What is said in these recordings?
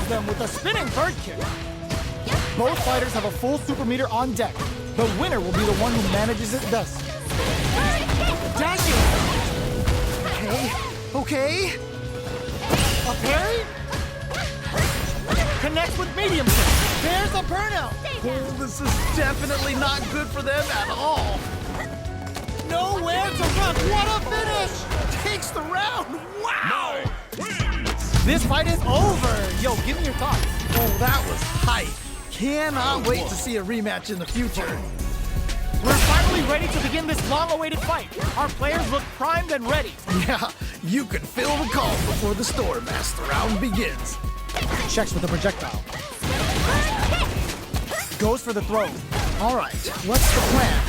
Rattles them with a spinning bird kick. Both fighters have a full super meter on deck. The winner will be the one who manages it best. Dashing! Okay. A parry? Connects with medium kick. There's a burnout. Oh, this is definitely not good for them at all. Nowhere to run. What a finish! Takes the round. Wow! This fight is over. Yo, give me your thoughts. Oh, that was hype. Cannot wait to see a rematch in the future. We're finally ready to begin this long-awaited fight. Our players look primed and ready. Yeah, you can feel the call before the storm as the round begins. Checks with a projectile. Goes for the throw. All right, what's the plan?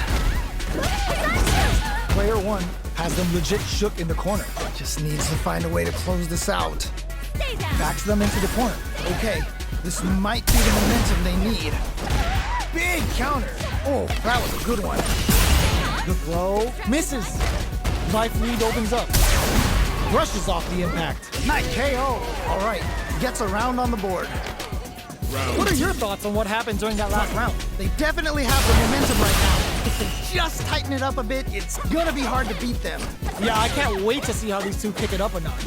Player one has them legit shook in the corner. Just needs to find a way to close this out. Backs them into the corner. Okay, this might be the momentum they need. Big counter. Oh, that was a good one. The throw misses. Life lead opens up. Brushes off the impact. Nice. KO. All right, gets a round on the board. What are your thoughts on what happened during that last round? They definitely have the momentum right now. If they just tighten it up a bit, it's gonna be hard to beat them. Yeah, I can't wait to see how these two kick it up a notch.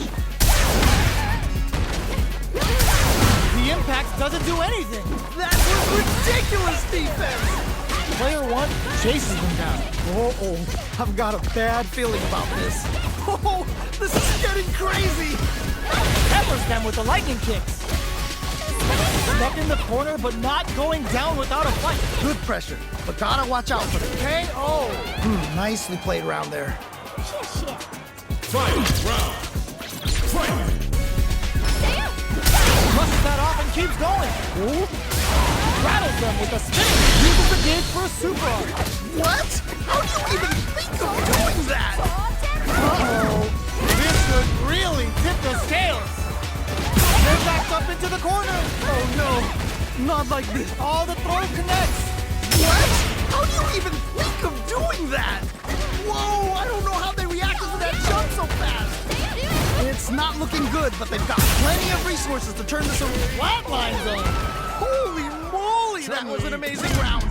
The impact doesn't do anything. That was ridiculous defense. Player one chases them down. Oh, I've got a bad feeling about this. Oh, this is getting crazy. Peppers them with the lightning kicks. Stuck in the corner, but not going down without a fight. Good pressure, but gotta watch out for the KO. Nicely played round there. Fight round. Fight. Brushes that off and keeps going. Ooh. Rattles them with a spin. Uses the gauge for a super arm. What? How do you even think of doing that? Uh-oh. This could really tip the scales. They're backed up into the corner. Oh no, not like this. All the throw connects. What? How do you even think of doing that? Whoa, I don't know how they reacted to that jump so fast. It's not looking good, but they've got plenty of resources to turn this around. Flatline zone. Holy moly, that was an amazing round.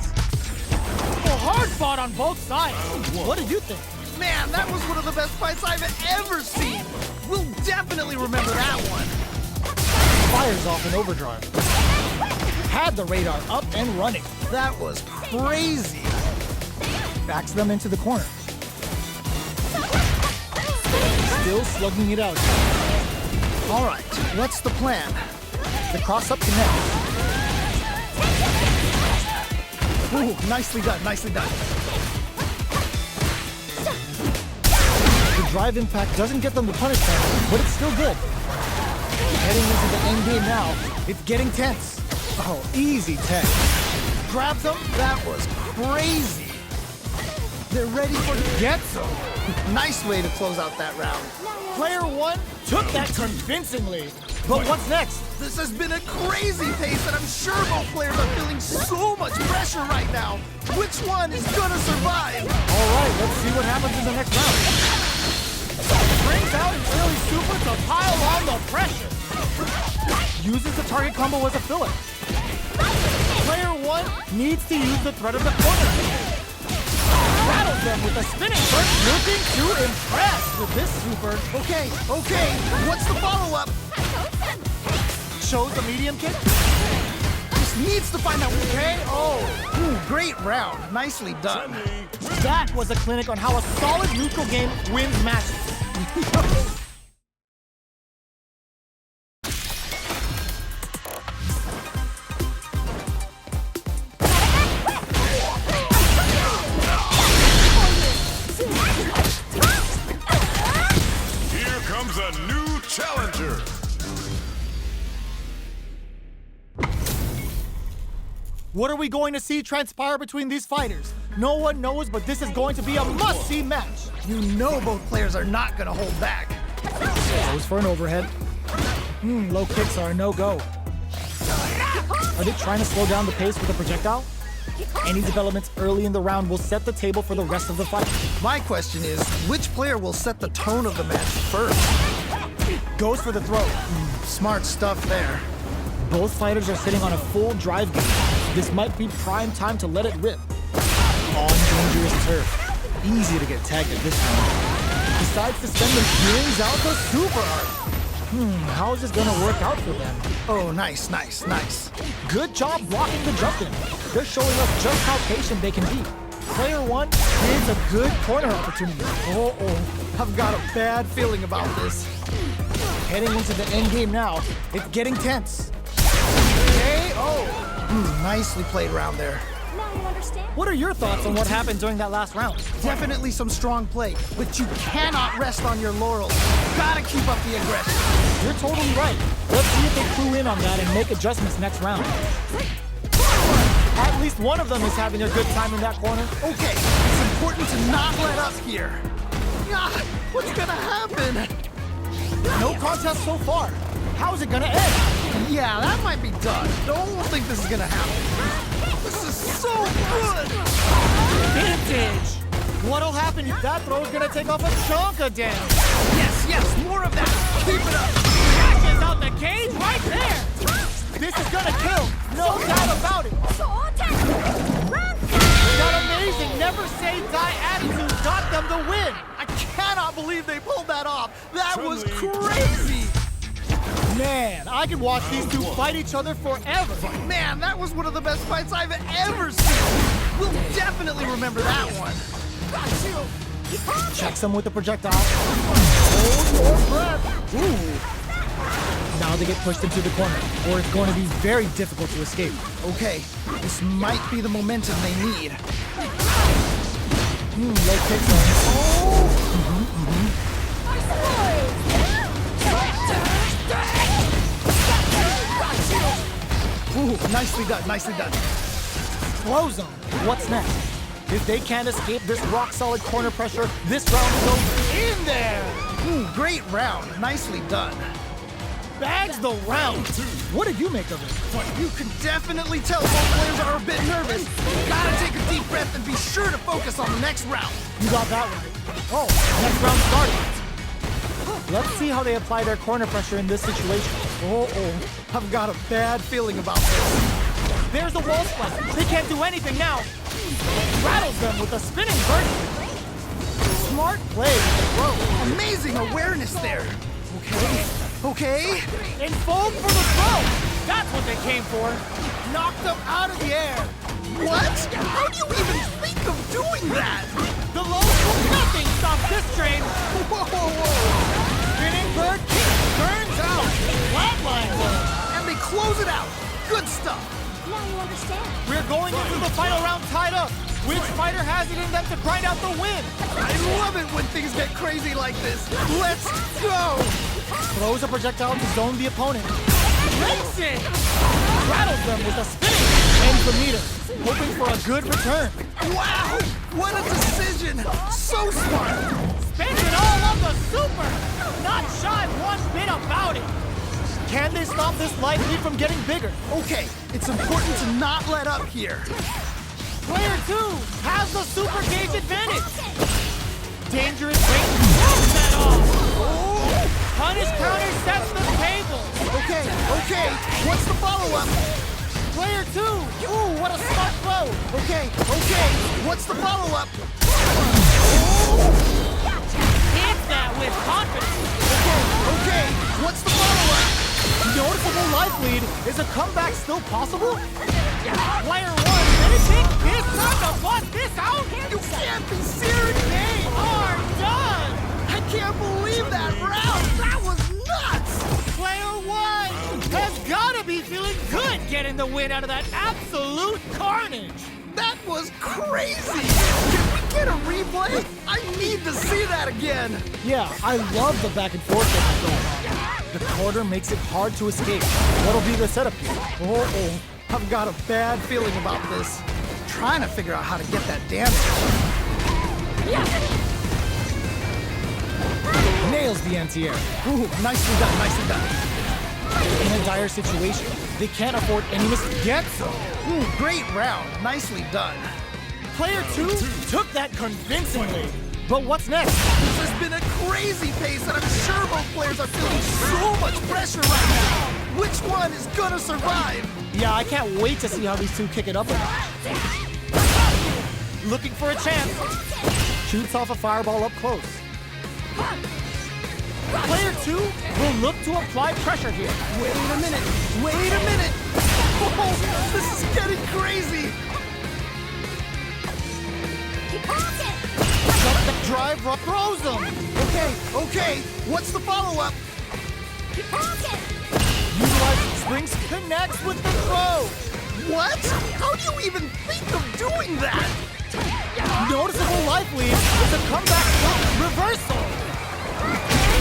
Well, hard fought on both sides. What did you think? Man, that was one of the best fights I've ever seen. We'll definitely remember that one. Fires off in overdrive. Had the radar up and running. That was crazy. Backs them into the corner. Still slugging it out. All right, what's the plan? The cross-up connects. Ooh, nicely done, nicely done. The drive impact doesn't get them the punish point, but it's still good. Heading into the end game now, it's getting tense. Oh, easy tech. Grabs them. That was crazy. They're ready for the Gets them. nice way to close out that round. Player one took that convincingly. But what's next? This has been a crazy pace, and I'm sure both players are feeling so much pressure right now. Which one is gonna survive? All right, let's see what happens in the next round. Brings out an early super to pile on the pressure. Uses the target combo as a filler. Player one needs to use the threat of the corner. Rattles them with a spinning bird, looking to impress with this super. Okay, what's the follow-up? Shows the medium kick. Just needs to find out. KO. Ooh, great round. Nicely done. That was a clinic on how a solid neutral game wins matches. Here comes a new challenger. What are we going to see transpire between these fighters? No one knows, but this is going to be a must-see match. You know both players are not gonna hold back. Goes for an overhead. Low kicks are a no-go. Are they trying to slow down the pace with a projectile? Any developments early in the round will set the table for the rest of the fight. My question is, which player will set the tone of the match first? Goes for the throw. Smart stuff there. Both fighters are sitting on a full drive game. This might be prime time to let it rip. On dangerous turf. Easy to get tagged at this point. Decides to send the Feelings out the super art. How is this gonna work out for them? Oh, nice, nice, nice. Good job blocking the jump in. They're showing us just how patient they can be. Player one creates a good corner opportunity. I've got a bad feeling about this. Heading into the end game now, it's getting tense. Nicely played round there. Now you understand? What are your thoughts on what happened during that last round? Definitely some strong play, but you cannot rest on your laurels. Gotta keep up the aggression. You're totally right. Let's see if they clue in on that and make adjustments next round. At least one of them is having a good time in that corner. Okay, it's important to not let up here. What's gonna happen? No contest so far. How's it gonna end? Yeah, that might be done. Don't think this is gonna happen. This is so good! Vintage! What'll happen if that throw is gonna take off a chunk of damage? Yes, more of that. Keep it up. Crashes out the cage right there! This is gonna kill, no doubt about it! That amazing never say die attitude got them the win! I cannot believe they pulled that off. That was crazy. Man, I could watch these two fight each other forever. Man, that was one of the best fights I've ever seen. We'll definitely remember that one. Checks them with the projectile. Hold your breath. Ooh. Now they get pushed into the corner, or it's going to be very difficult to escape. Okay, this might be the momentum they need. Low kicks on. Ooh, nicely done, nicely done. Slow zone. What's next? If they can't escape this rock-solid corner pressure, this round goes in there. Great round, nicely done. Bags the round. What did you make of it? You can definitely tell both players are a bit nervous. Gotta take a deep breath and be sure to focus on the next round. You got that right. Oh, next round starting. Let's see how they apply their corner pressure in this situation. I've got a bad feeling about this. There's the wall split. They can't do anything now. Rattles them with a spinning vertical. Smart play with the throw. Amazing awareness there. Okay. And fold for the throw. That's what they came for. Knocked them out of the air. What? How do you even think of doing that? The low will nothing stop this train. Whoa. Spinning bird kick turns out. Flatline though. And they close it out. Good stuff. Now you understand. We're going into the final round tied up. Which fighter has it in them to grind out the win? I love it when things get crazy like this. Let's go. Throws a projectile to zone the opponent. Racing! Rattles them with a spinning end the meter, hoping for a good return. Wow! What a decision! So smart! Spends it all on the super! Not shy one bit about it! Can they stop this life lead from getting bigger? Okay, it's important to not let up here. Player 2 has the super gauge advantage! Dangerous range knocks that off! Punish counter sets the table! Okay, what's the follow-up? Player 2! Ooh, what a smart throw! Okay, what's the follow-up? Hits that with confidence! Okay, what's the follow-up? Noticeable life lead. Is a comeback still possible? Player 1 finishing this time to bust this out? You can't be serious! They are done! I can't believe that round! That was nuts! Player 1 has gotta be feeling good getting the win out of that absolute carnage! That was crazy! Can we get a replay? I need to see that again! Yeah, I love the back and forth that's going on. The quarter makes it hard to escape. What'll be the setup here? I've got a bad feeling about this. Trying to figure out how to get that damage. Nails the anti-air. Ooh, nicely done. In a dire situation, they can't afford any mistakes. Ooh, great round. Nicely done. Player 2 took that convincingly. But what's next? This has been a crazy pace, and I'm sure both players are feeling so much pressure right now. Which one is gonna survive? Yeah, I can't wait to see how these two kick it up again. Looking for a chance. Shoots off a fireball up close. Player 2 will look to apply pressure here. Wait a minute. Wait a minute. Oh, this is getting crazy. Shut the drive, throws them. Okay. What's the follow-up? Utilizing springs, connects with the throw. What? How do you even think of doing that? Noticeable life lead with a comeback reversal.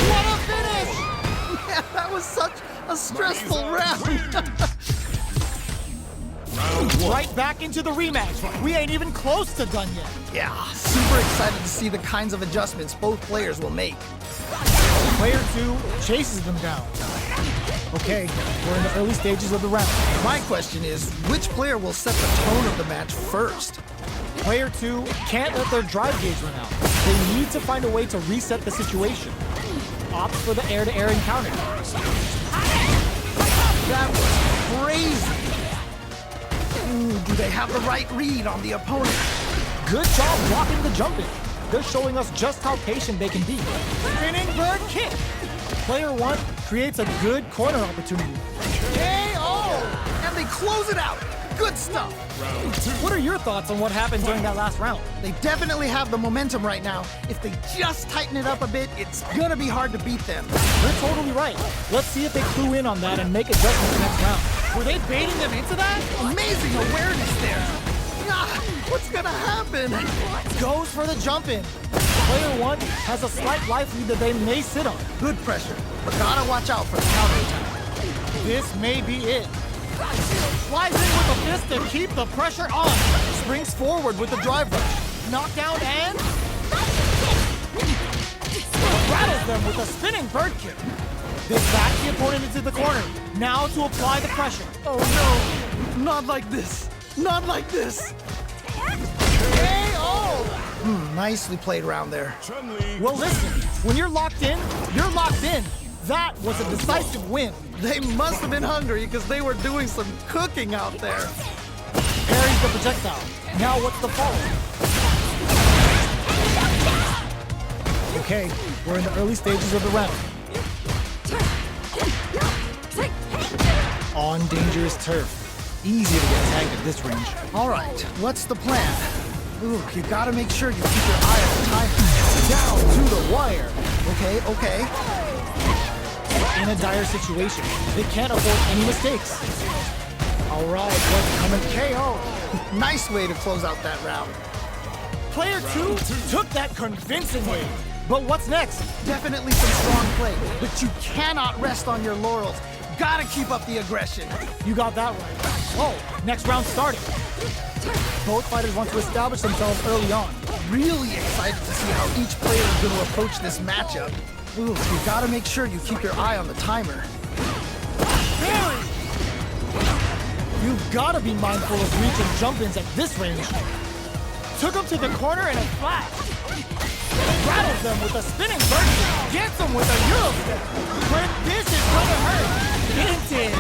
What a finish! Yeah, that was such a stressful round. Right back into the rematch. We ain't even close to done yet. Yeah, super excited to see the kinds of adjustments both players will make. Player 2 chases them down. Okay, we're in the early stages of the round. My question is, which player will set the tone of the match first? Player 2 can't let their drive gauge run out. They need to find a way to reset the situation. Opts for the air-to-air encounter. That was crazy. Ooh, do they have the right read on the opponent? Good job blocking the jump in. They're showing us just how patient they can be. Spinning bird kick. Player 1 creates a good corner opportunity. KO! And they close it out. Good stuff. What are your thoughts on what happened during that last round? They definitely have the momentum right now. If they just tighten it up a bit, it's gonna be hard to beat them. You're totally right. Let's see if they clue in on that and make adjustments next round. Were they baiting them into that? Amazing awareness there. Ah, what's gonna happen? Goes for the jump in. Player 1 has a slight life lead that they may sit on. Good pressure, but gotta watch out for the counter attack. This may be it. Flies in with a fist to keep the pressure on. Springs forward with the drive rush. Knockdown and rattles them with a spinning bird kick. They back the opponent into the corner. Now to apply the pressure. Oh no, not like this. Not like this. KO! Nicely played around there. Chun-Li Well, listen, when you're locked in, you're locked in. That was a decisive win. They must have been hungry because they were doing some cooking out there. Parries the projectile. Now what's the follow? Okay, we're in the early stages of the round. On dangerous turf. Easy to get tagged at this range. All right, what's the plan? Ooh, you gotta make sure you keep your eye on the timer. Down to the wire. Okay. In a dire situation, they can't afford any mistakes. All right, what's coming? KO. Nice way to close out that round. Player 2 took that convincingly. But what's next? Definitely some strong play, but you cannot rest on your laurels. Gotta keep up the aggression. You got that right. Oh, next round starting. Both fighters want to establish themselves early on. Really excited to see how each player is going to approach this matchup. Ooh, you gotta make sure you keep your eye on the timer. Parry! You've gotta be mindful of reach and jump-ins at this range. Took him to the corner in a flash. Rattles them with a spinning bird kick. Gets him with a Euro step. But this is gonna hurt. Vintage.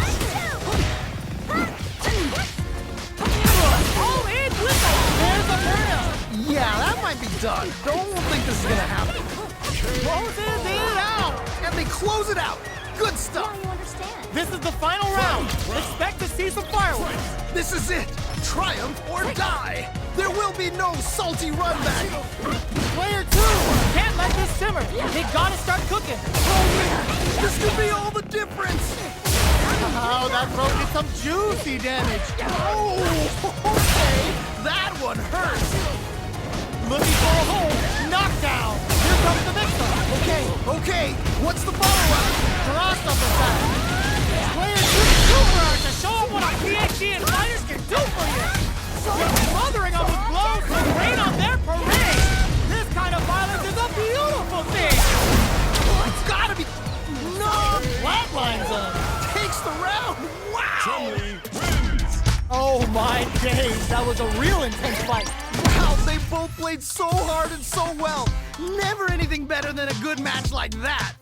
All in with it. There's a burnout. Yeah, that might be done. Don't think this is gonna happen. Closes it out. And they close it out. Good stuff. Now you understand. This is the final round. Expect to see some fireworks. This is it. Triumph or die. There will be no salty run back. Player 2 can't let this simmer. They gotta start cooking. This could be all the difference. Oh, that throw did some juicy damage. Oh, okay. That one hurts. Looking for a hole. Knockdown. Here comes the mix-up. Okay. What's the follow-up? Cross-up attack. Player 2 super hard to show them what a PhD and fighters can do for you. You're smothering them with blows to rain on their parade. This kind of violence is a beautiful thing. It's gotta be. No, flatlines them. Takes the round. Wow. Chun-Li wins. Oh my days, that was a real intense fight. Wow, they both played so hard and so well. Never anything better than a good match like that.